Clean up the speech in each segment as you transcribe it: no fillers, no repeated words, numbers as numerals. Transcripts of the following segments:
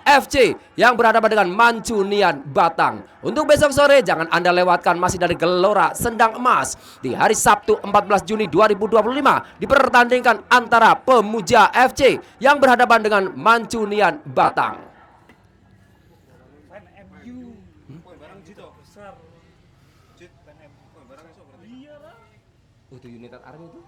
FC yang berhadapan dengan Mancunian Batang. Untuk besok sore jangan Anda lewatkan, masih dari Gelora Sendang Emas di hari Sabtu 14 Juni 2025 dipertandingkan antara Pemuja FC yang berhadapan dengan Mancunian Batang. Itu United Army itu.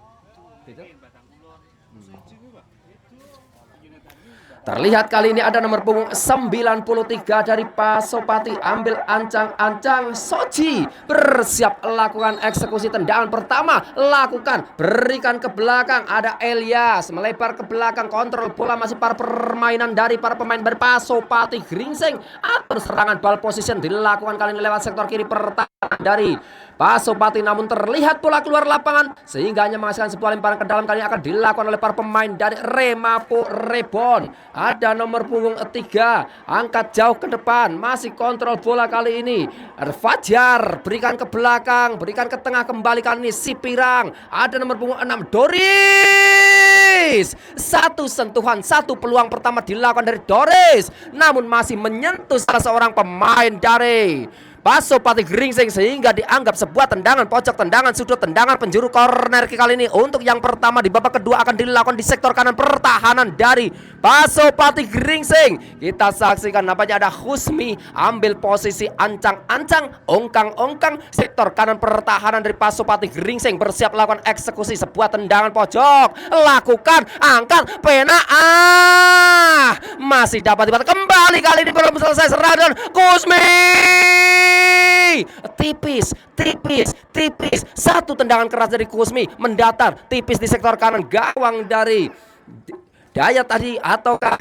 Terlihat kali ini ada nomor punggung 93 dari Pasopati, ambil ancang-ancang Soji, bersiap lakukan eksekusi tendangan pertama, lakukan, berikan ke belakang, ada Elias melebar ke belakang, kontrol bola masih para permainan dari para pemain dari Pasopati Gringsing, atur serangan ball position dilakukan kali ini lewat sektor kiri pertahanan dari Pasopati, namun terlihat bola keluar lapangan sehingga hanya menghasilkan sebuah lemparan ke dalam, kali ini akan dilakukan oleh para pemain dari Remapo Rebon. Ada nomor punggung 3, angkat jauh ke depan, masih kontrol bola kali ini Fajar, berikan ke belakang, berikan ke tengah kembali kali ini Sipirang. Ada nomor punggung 6 Doris, satu sentuhan, satu peluang pertama dilakukan dari Doris, namun masih menyentuh salah seorang pemain dari Pasopati Gringsing sehingga dianggap sebuah tendangan pojok, tendangan sudut, tendangan penjuru corner kali ini. Untuk yang pertama di babak kedua akan dilakukan di sektor kanan pertahanan dari Pasopati Gringsing. Kita saksikan nampaknya ada Husmi ambil posisi ancang-ancang, ongkang-ongkang sektor kanan pertahanan dari Pasopati Gringsing, bersiap melakukan eksekusi sebuah tendangan pojok, lakukan, angkat, pena, masih dapat kembali kali ini belum selesai serangan Husmi. Tipis, satu tendangan keras dari Kusmi mendatar tipis di sektor kanan gawang dari Dayat tadi ataukah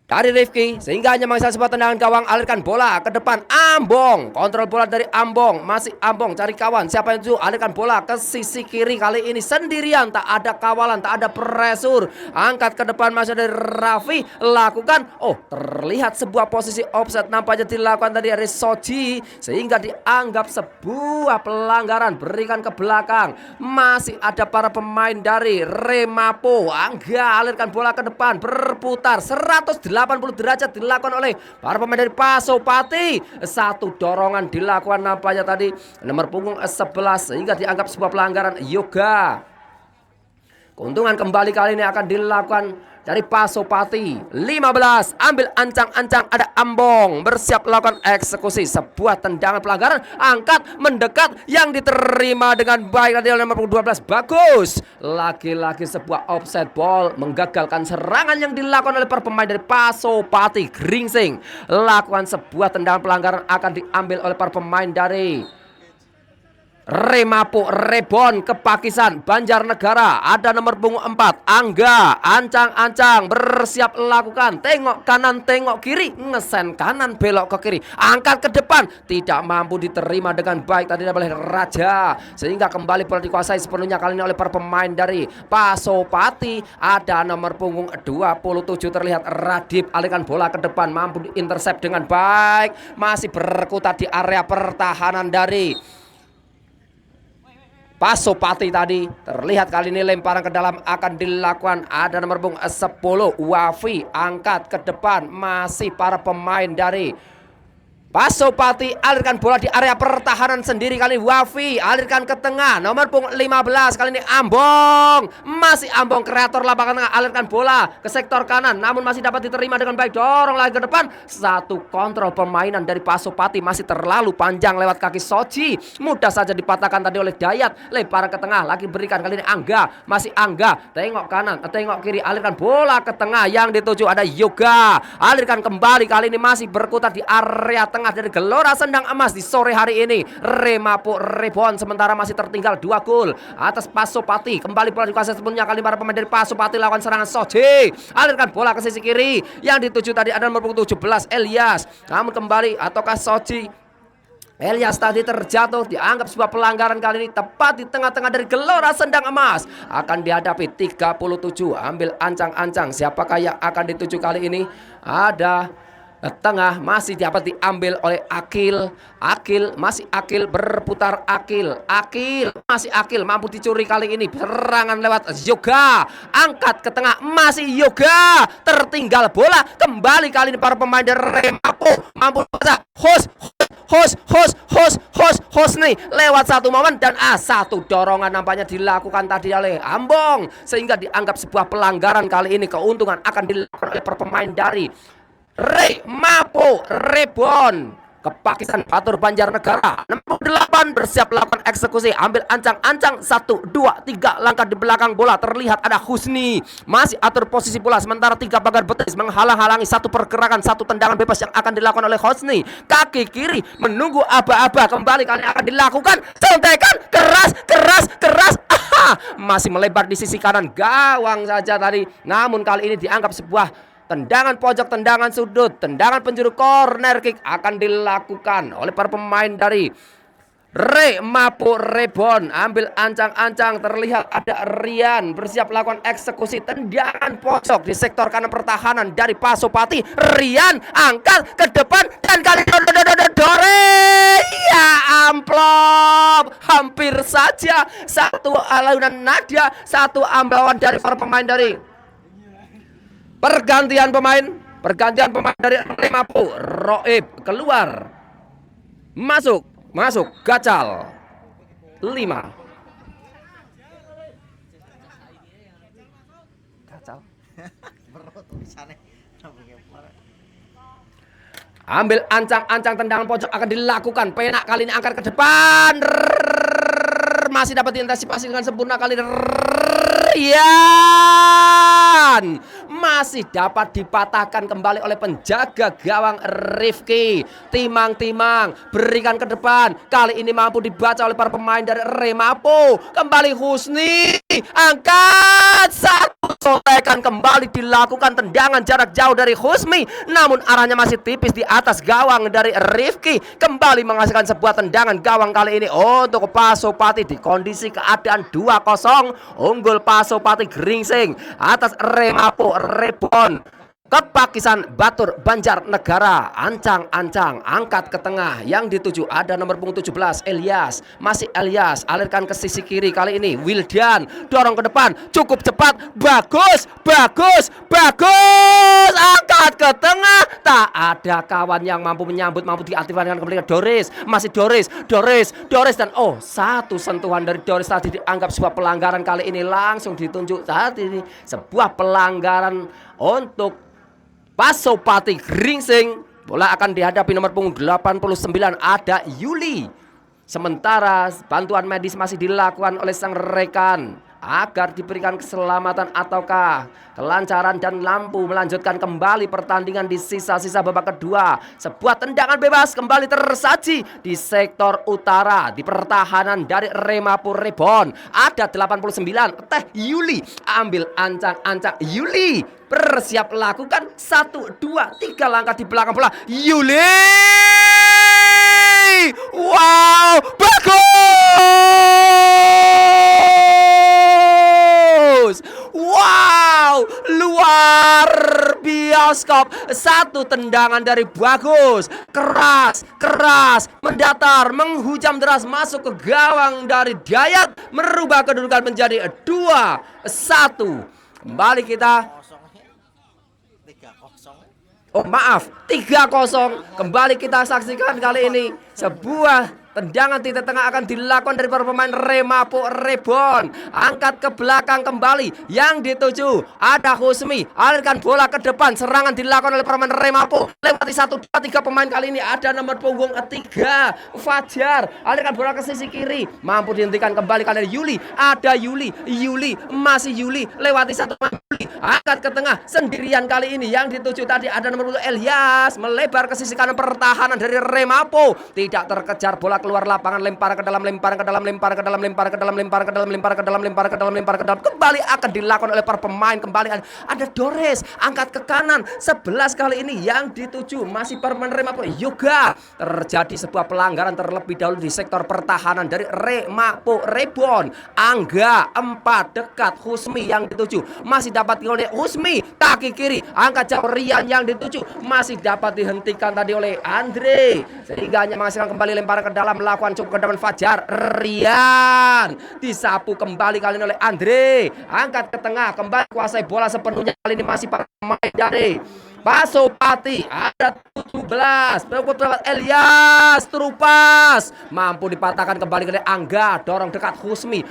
dari Rifki, sehingga hanya menghasilkan sebuah tendangan gawang, alirkan bola ke depan, Ambong, kontrol bola dari Ambong, masih Ambong cari kawan, siapa yang itu, alirkan bola ke sisi kiri, kali ini sendirian, tak ada kawalan, tak ada pressure, angkat ke depan masih dari Raffi, lakukan, terlihat sebuah posisi offset nampaknya dilakukan tadi dari Soji, sehingga dianggap sebuah pelanggaran, berikan ke belakang, masih ada para pemain dari Remapo, alirkan bola ke depan, berputar 180 derajat dilakukan oleh para pemain dari Pasopati. Satu dorongan dilakukan nampaknya tadi nomor punggung 11 sehingga dianggap sebuah pelanggaran yoga. Keuntungan kembali kali ini akan dilakukan dari Pasopati. 15 ambil ancang-ancang, ada Ambong bersiap melakukan eksekusi sebuah tendangan pelanggaran, angkat mendekat yang diterima dengan baik dari nomor 12. Bagus, lagi-lagi sebuah offset ball menggagalkan serangan yang dilakukan oleh para pemain dari Pasopati Gringsing. Lakukan sebuah tendangan pelanggaran akan diambil oleh para pemain dari Remapo Rebon ke Pakisan Banjarnegara. Ada nomor punggung 4 Angga, ancang-ancang bersiap lakukan, tengok kanan tengok kiri, ngesen kanan belok ke kiri, angkat ke depan, tidak mampu diterima dengan baik tadi oleh Raja, sehingga kembali bola dikuasai sepenuhnya kali ini oleh para pemain dari Pasopati. Ada nomor punggung 27 terlihat Radip, alihkan bola ke depan, mampu diintercept dengan baik, masih berkutat di area pertahanan dari Pasopati tadi. Terlihat kali ini lemparan ke dalam akan dilakukan. Ada nomor punggung 10 Wafi, angkat ke depan, masih para pemain dari Pasopati, alirkan bola di area pertahanan sendiri kali ini Wafi, alirkan ke tengah, nomor punggung 15 kali ini Ambong, masih Ambong kreator lapangan tengah, alirkan bola ke sektor kanan, namun masih dapat diterima dengan baik, dorong lagi ke depan, satu kontrol permainan dari Pasopati masih terlalu panjang lewat kaki Soji, mudah saja dipatahkan tadi oleh Dayat, lemparan ke tengah lagi berikan kali ini Angga, masih Angga, tengok kanan, tengok kiri, alirkan bola ke tengah, yang dituju ada Yoga, alirkan kembali kali ini masih berkutat di area tengah dari Gelora Sendang Emas di sore hari ini. Remapo Rebon sementara masih tertinggal 2 gol atas Pasopati. Kembali bola dikuasai sepenuhnya kali para pemain dari Pasopati lawan serangan Soji, alirkan bola ke sisi kiri, yang dituju tadi ada nomor 17 Elias, namun kembali ataukah Soji, Elias tadi terjatuh, dianggap sebuah pelanggaran kali ini tepat di tengah-tengah dari Gelora Sendang Emas. Akan dihadapi 37, ambil ancang-ancang, siapakah yang akan dituju kali ini? Ada Tengah masih dapat diambil oleh Akil. Akil berputar. Akil masih Akil mampu dicuri kali ini. Serangan lewat Yoga, angkat ke tengah, masih Yoga, tertinggal bola kembali kali ini para pemain dari Remapo mampu host nih lewat satu momen dan satu dorongan nampaknya dilakukan tadi oleh Ambong sehingga dianggap sebuah pelanggaran. Kali ini keuntungan akan dilakukan oleh para pemain dari Remapo Rebon. Kepakisan Batur Banjarnegara 68 bersiap melakukan eksekusi, ambil ancang-ancang 1, 2, 3 langkah di belakang bola. Terlihat ada Husni masih atur posisi bola, sementara 3 pagar betis menghalang-halangi satu pergerakan, satu tendangan bebas yang akan dilakukan oleh Husni. Kaki kiri menunggu aba-aba, kembali kali akan dilakukan contekan keras. Masih melebar di sisi kanan gawang saja tadi, namun kali ini dianggap sebuah tendangan pojok, tendangan sudut, tendangan penjuru. Corner kick akan dilakukan oleh para pemain dari Remapo Rebon. Ambil ancang-ancang, terlihat ada Rian bersiap melakukan eksekusi tendangan pojok di sektor kanan pertahanan dari Pasopati. Rian angkat ke depan dan kali Dore, ya amplop, hampir saja satu alunan nada, satu amblawan dari para pemain dari Pergantian pemain dari Remapo. Roib keluar, masuk Gacal 5. Gacal ambil ancang-ancang, tendangan pojok akan dilakukan. Penak kali ini angkat ke depan, masih dapat diantisipasi dengan sempurna kali ini. Rian masih dapat dipatahkan kembali oleh penjaga gawang Rifki. Timang berikan ke depan, kali ini mampu dibaca oleh para pemain dari Remapo. Kembali Husni, angkat satu, sotekan kembali dilakukan, tendangan jarak jauh dari Husni, namun arahnya masih tipis di atas gawang dari Rifki. Kembali menghasilkan sebuah tendangan gawang kali ini untuk Pasopati di kondisi keadaan 2-0 unggul Pasopati Gringsing atas Remapo Rebon. Kepakisan Batur Banjarnegara, ancang-ancang angkat ke tengah, yang dituju ada nomor punggung 17 Elias, masih Elias, alirkan ke sisi kiri, kali ini Wildan dorong ke depan, cukup cepat, bagus, angkat ke tengah, tak ada kawan yang mampu menyambut, mampu diaktifkan kembali ke Doris, masih Doris dan satu sentuhan dari Doris tadi dianggap sebuah pelanggaran. Kali ini langsung ditunjuk saat ini sebuah pelanggaran untuk Pasopati Gringsing. Bola akan dihadapi nomor punggung 89 ada Yuli. Sementara bantuan medis masih dilakukan oleh sang rekan agar diberikan keselamatan ataukah kelancaran dan lampu melanjutkan kembali pertandingan di sisa-sisa babak kedua. Sebuah tendangan bebas kembali tersaji di sektor utara di pertahanan dari Remapo Rebon. Ada 89 Teh Yuli, ambil ancang-ancang Yuli, bersiap lakukan 1, 2, 3 langkah di belakang bola. Yuli, wow, bagus, wow, luar bioskop. Satu tendangan dari Bagus, keras, mendatar, menghujam deras masuk ke gawang dari Dayat, merubah kedudukan menjadi 2-1. Kembali kita 3-0. Kembali kita saksikan kali ini sebuah tendangan titik tengah akan dilakukan dari para pemain Remapo Rebon. Angkat ke belakang kembali, yang dituju ada Husmi, alirkan bola ke depan, serangan dilakukan oleh para pemain Remapo. Lewati 1, 2, 3 pemain, kali ini ada nomor punggung 3 Fajar, alirkan bola ke sisi kiri, mampu dihentikan kembali kali ini Yuli. Ada Yuli, masih Yuli, lewati 1 pemain Yuli, angkat ke tengah sendirian kali ini, yang dituju tadi ada nomor 10 Elias, melebar ke sisi kanan pertahanan dari Remapo. Tidak terkejar bola keluar lapangan, lempar ke dalam, lempar ke dalam, lempar ke dalam, lempar ke dalam, lempar ke dalam, lempar ke dalam, lempar ke dalam, lempar ke dalam. Kembali akan dilakukan oleh para pemain. Kembali ada Dores, angkat ke kanan. 11 kali ini yang dituju masih menerima Yoga. Terjadi sebuah pelanggaran terlebih dahulu di sektor pertahanan dari Remapo Rebon. Angga 4 dekat Husmi yang dituju masih dapat oleh Husmi, kaki kiri angkat jauh Rian yang dituju masih dapat dihentikan tadi oleh Andre, sehingga hanya menghasilkan kembali lempar ke dalam, melakukan cukup ke depan Fajar. Rian disapu kembali kali ini oleh Andre, angkat ke tengah, kembali kuasai bola sepenuhnya. Kali ini masih pemain dari Pasopati, ada 17 Elias terupas, mampu dipatahkan kembali ke Angga, dorong dekat Husmi,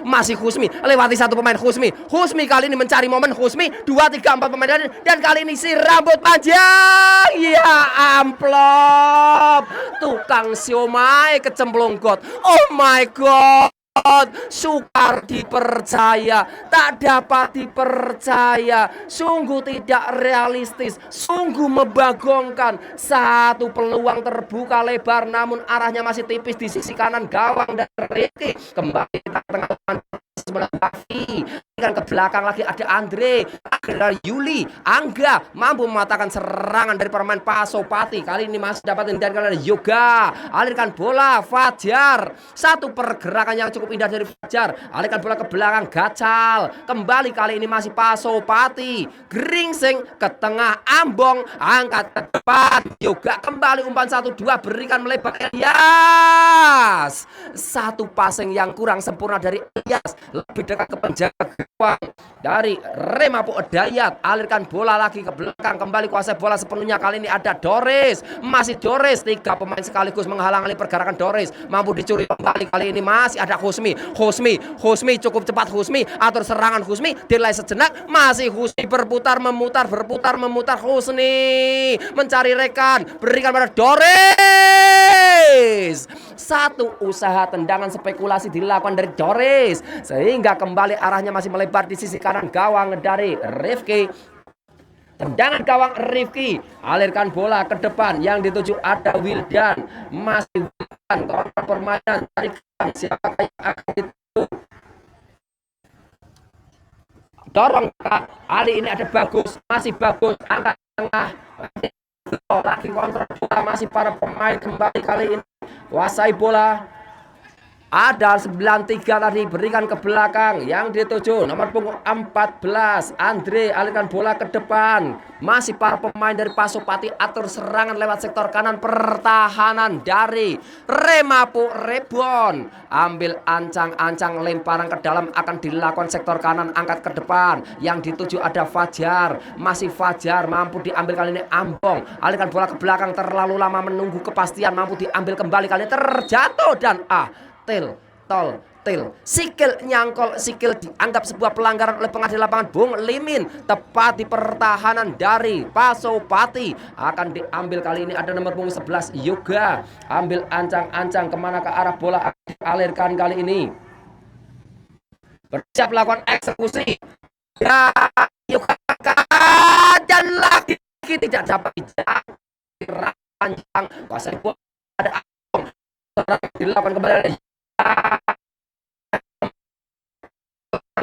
masih Husmi, lewati satu pemain Husmi kali ini mencari momen Husmi, 2, 3, 4 pemain dan kali ini si rambut panjang, ya amplop, tukang siomay kecemplung got, oh my god. Sukar dipercaya, tak dapat dipercaya, sungguh tidak realistis, sungguh membagongkan. Satu peluang terbuka lebar, namun arahnya masih tipis di sisi kanan gawang dan Ricky. Kembali ke tengah sebelah Bafi, ke belakang lagi ada Andre, ada Yuli, Angga mampu mematahkan serangan dari pemain Pasopati. Kali ini masih dapat dari Yoga, alirkan bola Fajar, satu pergerakan yang cukup indah dari Fajar, alirkan bola ke belakang Gacal, kembali kali ini masih Pasopati, Gringsing ke tengah Ambong, angkat ke depan Yoga, kembali umpan 1-2, berikan melebar Elias, satu passing yang kurang sempurna dari Elias, lebih dekat ke penjaga gawang dari Remapo Dayat, alirkan bola lagi ke belakang, kembali kuasai bola sepenuhnya. Kali ini ada Dores, masih Dores, 3 pemain sekaligus menghalangi pergerakan Dores, mampu dicuri kembali. Kali ini masih ada Husmi cukup cepat, Husmi atur serangan, Husmi delay sejenak, masih Husmi berputar memutar, Husni mencari rekan, berikan pada Dores, satu usaha tendangan spekulasi dilakukan dari Dores, sehingga kembali arahnya masih melebar di sisi kanan gawang dari Rifki. Tendangan gawang Rifki, alirkan bola ke depan, yang dituju ada Wildan, masih Wildan, kontrol permainan dari siapa yang akan dituju, dorong kali ini ada Bagus, masih Bagus, angkat tengah lagi, kontrol bola masih para pemain. Kembali kali ini kuasai bola, ada 93 tadi, berikan ke belakang, yang dituju nomor punggung 14 Andre, alirkan bola ke depan, masih para pemain dari Pasopati atur serangan lewat sektor kanan. Pertahanan dari Remapo Rebon, ambil ancang-ancang, lemparan ke dalam akan dilakukan sektor kanan, angkat ke depan, yang dituju ada Fajar, masih Fajar, mampu diambil kali ini Ambong, alirkan bola ke belakang, terlalu lama menunggu kepastian, mampu diambil kembali, kali ini terjatuh dan til, sikil nyangkol, sikil dianggap sebuah pelanggaran oleh pengadil lapangan Bung Limin, tepat di pertahanan dari Pasopati, akan diambil kali ini ada nomor punggung 11 Yoga, ambil ancang-ancang, kemana ke arah bola alirkan kali ini, bersiap melakukan eksekusi ya Yoga, dan lagi tidak dapat panjang, kuasai bola ada dilakukan kembali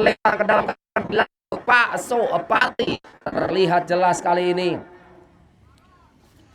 lempar ke dalam Pasopati, terlihat jelas kali ini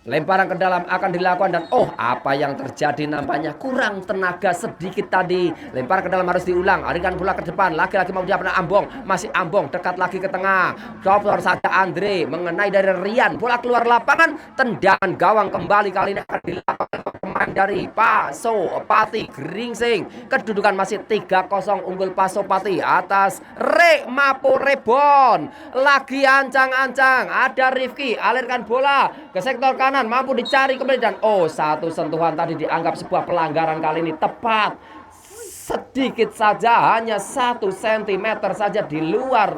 lemparan ke dalam akan dilakukan, dan apa yang terjadi, nampaknya kurang tenaga sedikit tadi, lempar ke dalam harus diulang, alirkan bola ke depan, lagi-lagi mau diapakan Ambong, masih Ambong dekat lagi ke tengah, dokter saja Andre mengenai dari Rian, bola keluar lapangan, tendangan gawang kembali, kali ini akan dilakukan pemain dari Pasopati, Gringsing, kedudukan masih 3-0 unggul Pasopati atas Remapo Rebon, lagi ancang-ancang, ada Rifki, alirkan bola ke sektor kanan, mampu dicari kembali, dan satu sentuhan tadi dianggap sebuah pelanggaran, kali ini tepat sedikit saja, hanya 1 cm saja di luar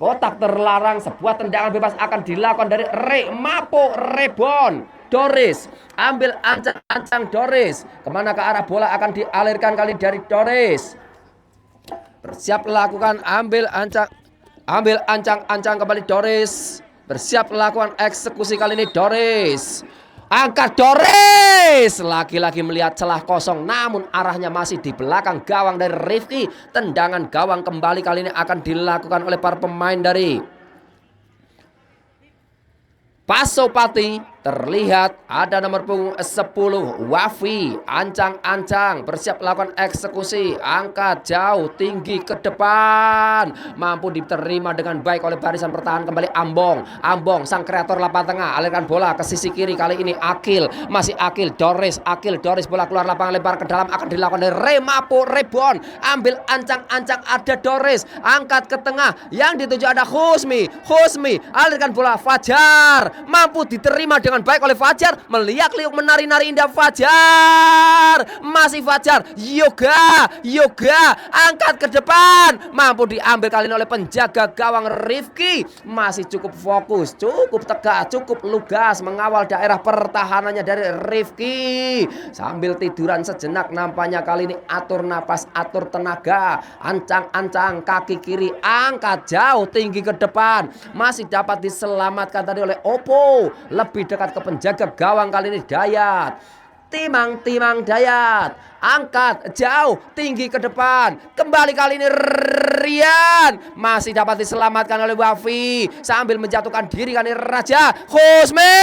kotak terlarang. Sebuah tendangan bebas akan dilakukan dari Remapo Rebon. Doris ambil ancang-ancang, Doris kemana ke arah bola akan dialirkan kali dari Doris, bersiap lakukan ambil ancang-ancang kembali Doris, bersiap melakukan eksekusi kali ini Doris, Angkat Doris, lagi-lagi melihat celah kosong, namun arahnya masih di belakang gawang dari Rifki. Tendangan gawang kembali kali ini akan dilakukan oleh para pemain dari Pasopati. Terlihat ada nomor punggung 10 Wafi, ancang-ancang bersiap melakukan eksekusi. Angkat jauh tinggi ke depan, mampu diterima dengan baik oleh barisan pertahanan kembali Ambong. Ambong sang kreator lapangan tengah, alirkan bola ke sisi kiri, kali ini Akil, masih Akil Doris, bola keluar lapangan, lempar ke dalam, akan dilakukan dari Remapo Rebon. Ambil ancang-ancang, ada Doris, angkat ke tengah, yang dituju ada Husmi, alirkan bola Fajar, mampu diterima dengan baik oleh Fajar, meliuk-liuk menari-nari indah Fajar, masih Fajar, Yoga, angkat ke depan, mampu diambil kali ini oleh penjaga gawang Rifki. Masih cukup fokus, cukup tegak, cukup lugas mengawal daerah pertahanannya dari Rifki. Sambil tiduran sejenak nampaknya kali ini, atur napas, atur tenaga, ancang-ancang kaki kiri, angkat jauh tinggi ke depan, masih dapat diselamatkan tadi oleh Oppo. Lebih dekat ke penjaga gawang kali ini Dayat. Timang Dayat, angkat jauh tinggi ke depan, kembali kali ini Rian, masih dapat diselamatkan oleh Wafi sambil menjatuhkan diri kali ini Raja Husmi.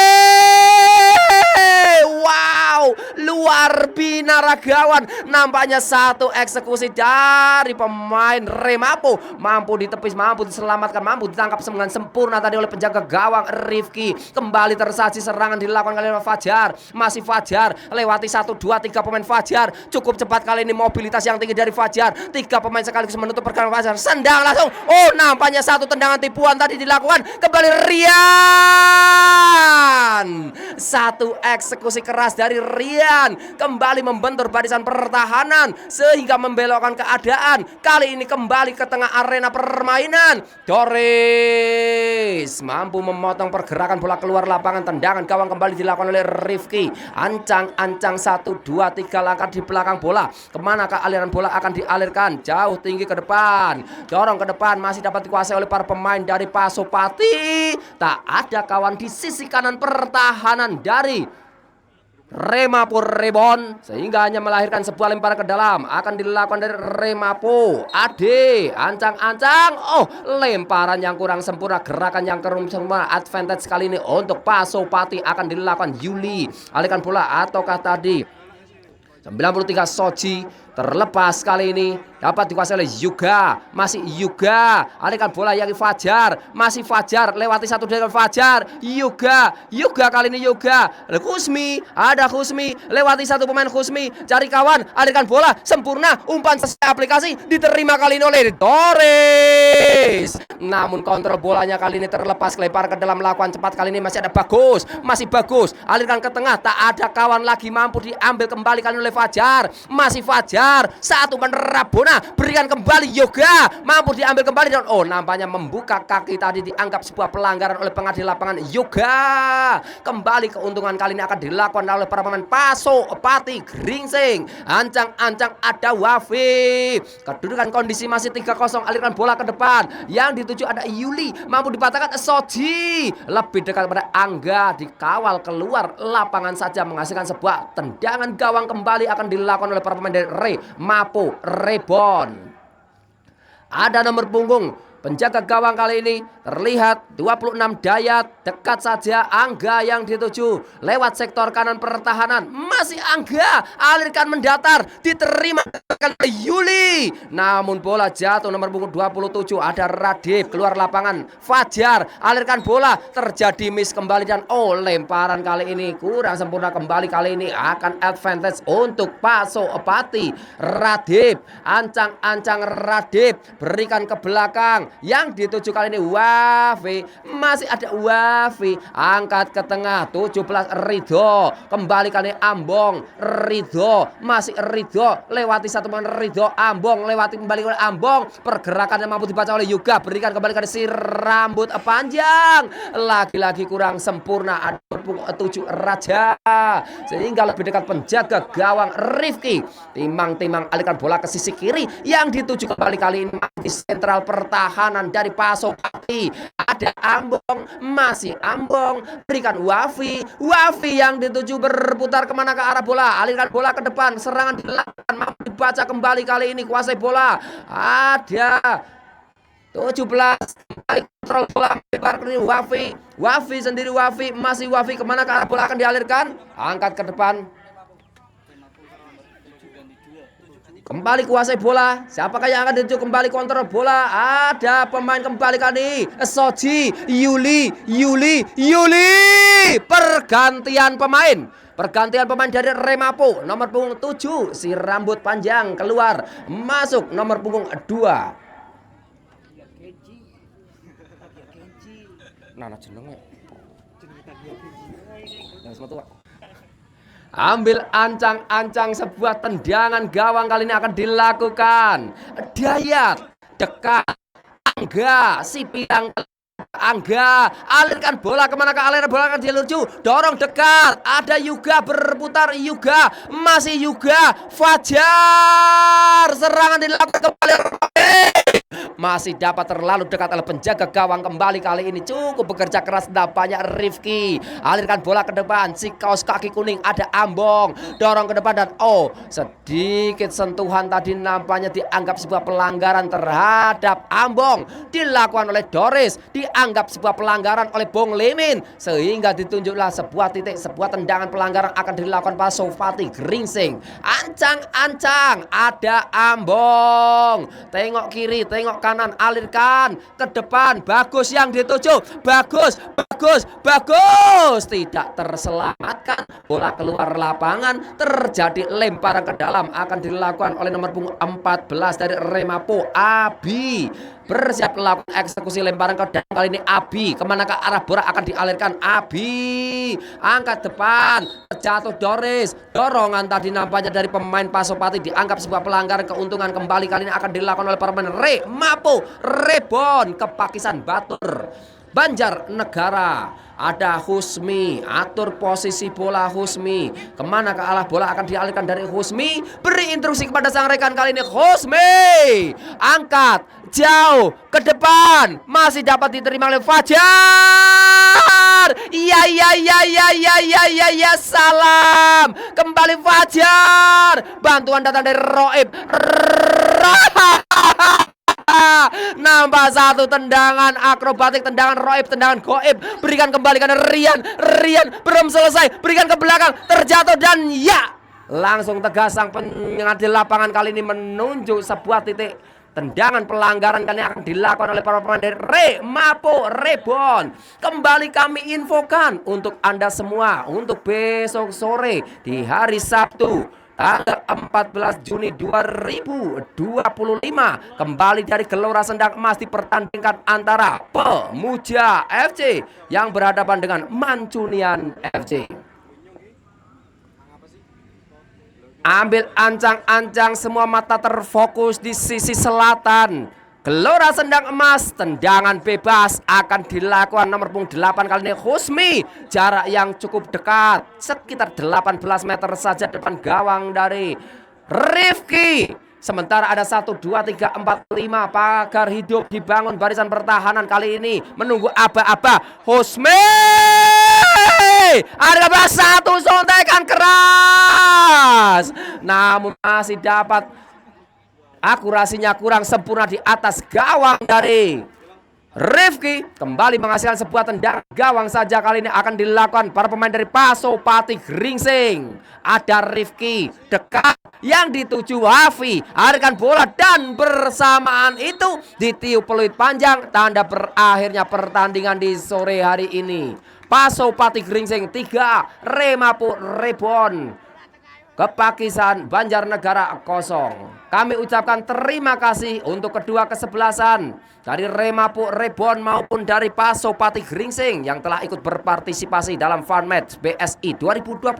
Wow, luar binaragawan, nampaknya satu eksekusi dari pemain Remapo, mampu ditepis, mampu diselamatkan, mampu ditangkap dengan sempurna tadi oleh penjaga gawang Rifki. Kembali tersaji serangan dilakukan kali ini Fajar, masih Fajar, lewati 1, 2, 3 pemain Fajar, cukup cepat kali ini mobilitas yang tinggi dari Fajar. 3 pemain sekaligus menutup pergerakan Fajar, sendang langsung, oh nampaknya satu tendangan tipuan tadi dilakukan, kembali Rian, satu eksekusi keras dari Rian, kembali membentur barisan pertahanan sehingga membelokkan keadaan. Kali ini kembali ke tengah arena permainan. Doris mampu memotong pergerakan bola keluar lapangan, tendangan gawang kembali dilakukan oleh Rifki. Ancang-ancang 1, 2, 3 langkah di belakang bola. Kemanakah aliran bola akan dialirkan? Jauh tinggi ke depan, dorong ke depan, masih dapat dikuasai oleh para pemain dari Pasopati. Tak ada kawan di sisi kanan pertahanan dari Remapo Rebon, sehingga hanya melahirkan sebuah lemparan ke dalam. Akan dilakukan dari Remapo. Ade, ancang-ancang, oh lemparan yang kurang sempurna, gerakan yang kurang sempurna. Advantage kali ini untuk Pasopati akan dilakukan Yuli. Alihkan bola ataukah tadi 93 Soji, terlepas kali ini dapat dikuasai oleh Yuga, masih Yuga, alihkan bola yang Fajar, masih Fajar, lewati 1 dari Fajar, Yuga kali ini Yuga, Husmi, ada Husmi, lewati 1 pemain Husmi, cari kawan, alihkan bola, sempurna, umpan selesai aplikasi, diterima kali ini oleh Doris. Namun kontrol bolanya kali ini terlepas, lempar ke dalam, lakukan cepat kali ini masih ada Bagus, masih Bagus, alirkan ke tengah, tak ada kawan lagi, mampu diambil kembali kali ini oleh Fajar, masih Fajar, satu Rabona, berikan kembali Yoga, mampu diambil kembali dan oh nampaknya membuka kaki tadi, dianggap sebuah pelanggaran oleh pengadil lapangan Yoga. Kembali keuntungan kali ini akan dilakukan oleh para pemain Pasopati Gringsing. Ancang-ancang ada Wafi, kedudukan kondisi masih 3-0, alirkan bola ke depan, yang dituju ada Yuli, mampu dipatahkan Soji, lebih dekat pada Angga, dikawal keluar lapangan saja, menghasilkan sebuah tendangan gawang kembali akan dilakukan oleh para pemain dari Remapo Rebon. Ada nomor punggung penjaga gawang kali ini terlihat 26 Dayat, dekat saja Angga yang dituju lewat sektor kanan pertahanan, masih Angga, alirkan mendatar, diterima oleh Yuli, namun bola jatuh nomor punggung 27 ada Radif, keluar lapangan Fajar, alirkan bola, terjadi miss kembali dan oh lemparan kali ini kurang sempurna, kembali kali ini akan advantage untuk Pasopati. Radif, ancang-ancang Radif, berikan ke belakang, yang dituju kali ini Wafi, masih ada Wafi, angkat ke tengah 17 Ridho, kembali kali ini Ambong, Ridho, masih Ridho, lewati 1 pemain Ridho, Ambong, lewati kembali oleh Ambong, pergerakan yang mampu dibaca oleh Yuga, berikan kembali ke si rambut panjang, lagi-lagi kurang sempurna, ada 7 Raja, sehingga lebih dekat penjaga gawang Rifki. Timang alihkan bola ke sisi kiri, yang dituju kembali kali ini di sentral pertahanan pertahanan dari Pasopati. Ada Ambong, masih Ambong, berikan Wafi yang dituju berputar kemana ke arah bola, alirkan bola ke depan, serangan dilakukan, mampu dibaca kembali kali ini, kuasai bola. Ada 17 kontrol bola, Wafi sendiri, masih Wafi, kemana ke arah bola akan dialirkan, angkat ke depan, kembali kuasai bola. Siapakah yang akan dituju kembali kontrol bola? Ada pemain kembali kali, Soji, Yuli. Pergantian pemain dari Remapo. Nomor punggung 7 si rambut panjang keluar, masuk nomor punggung 2. Nana jenenge. Ambil ancang-ancang, sebuah tendangan gawang kali ini akan dilakukan. Dayat dekat, Angga si Pilang, Angga alirkan bola kemana, ke aliran bola akan dilucu, dorong dekat, ada Yuga berputar, masih Fajar, serangan dilakukan kembali, masih dapat terlalu dekat oleh penjaga gawang kembali kali ini, cukup bekerja keras nampaknya Rifki, alirkan bola ke depan, si kaos kaki kuning ada Ambong, dorong ke depan dan sedikit sentuhan tadi nampaknya dianggap sebuah pelanggaran terhadap Ambong, dilakukan oleh Doris, dianggap sebuah pelanggaran oleh Bong Lemin, sehingga ditunjuklah sebuah titik, sebuah tendangan pelanggaran akan dilakukan Pasopati Gringsing. Ancang-ancang ada Ambong, tengok kiri, tengok kanan, alirkan ke depan, bagus yang dituju, bagus, tidak terselamatkan, bola keluar lapangan, terjadi lemparan ke dalam, akan dilakukan oleh nomor punggung 14 dari Remapo, Abi, bersiap melakukan eksekusi lemparan ke dalam kali ini. Abi kemana, ke arah bola akan dialirkan, Abi angkat depan, jatuh Doris, dorongan tadi nampaknya dari pemain Pasopati dianggap sebuah pelanggaran, keuntungan kembali kali ini akan dilakukan oleh pemain Remapo, Rebon ke Pakisan Batur Banjarnegara. Ada Husmi, atur posisi bola Husmi, kemana, ke arah bola akan dialihkan dari Husmi, beri instruksi kepada sang rekan kali ini, Husmi angkat jauh ke depan, masih dapat diterima oleh Fajar. Ya, salam kembali Fajar, bantuan datang dari Roib. Nambah satu tendangan akrobatik, tendangan Roib, tendangan goib, berikan kembali ke Rian belum selesai, berikan ke belakang, terjatuh dan langsung tegas sang pengadil lapangan kali ini menunjuk sebuah titik tendangan pelanggaran kali ini akan dilakukan oleh para pemain dari Remapo Rebon. Kembali kami infokan untuk Anda semua untuk besok sore di hari Sabtu tanggal 14 Juni 2025 kembali dari Gelora Sendang Emas dipertandingkan antara Pemuja FC yang berhadapan dengan Mancunian FC. Ambil ancang-ancang, semua mata terfokus di sisi selatan Gelora Sendang Emas, tendangan bebas akan dilakukan nomor punggung 8 kali ini Husmi, jarak yang cukup dekat sekitar 18 meter saja depan gawang dari Rifki. Sementara ada 1, 2, 3, 4, 5 pagar hidup dibangun barisan pertahanan kali ini menunggu aba-aba Husmi. Ada satu sontekan keras, namun masih dapat, akurasinya kurang sempurna di atas gawang dari Rifki. Kembali menghasilkan sebuah tendangan gawang saja kali ini akan dilakukan para pemain dari Pasopati Gringsing. Ada Rifki dekat, yang dituju Wafi, alirkan bola dan bersamaan itu ditiup peluit panjang, tanda berakhirnya pertandingan di sore hari ini. Pasopati Gringsing 3, Remapo Rebon ke Pakisan Banjarnegara 0. Kami ucapkan terima kasih untuk kedua kesebelasan dari Remapo Rebon maupun dari Pasopati Gringsing yang telah ikut berpartisipasi dalam Fun Match BSI 2025.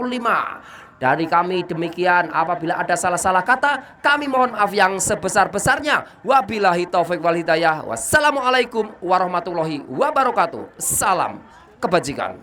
Dari kami demikian, apabila ada salah-salah kata kami mohon maaf yang sebesar-besarnya. Wabillahi taufik wal hidayah. Wassalamualaikum warahmatullahi wabarakatuh. Salam kebajikan.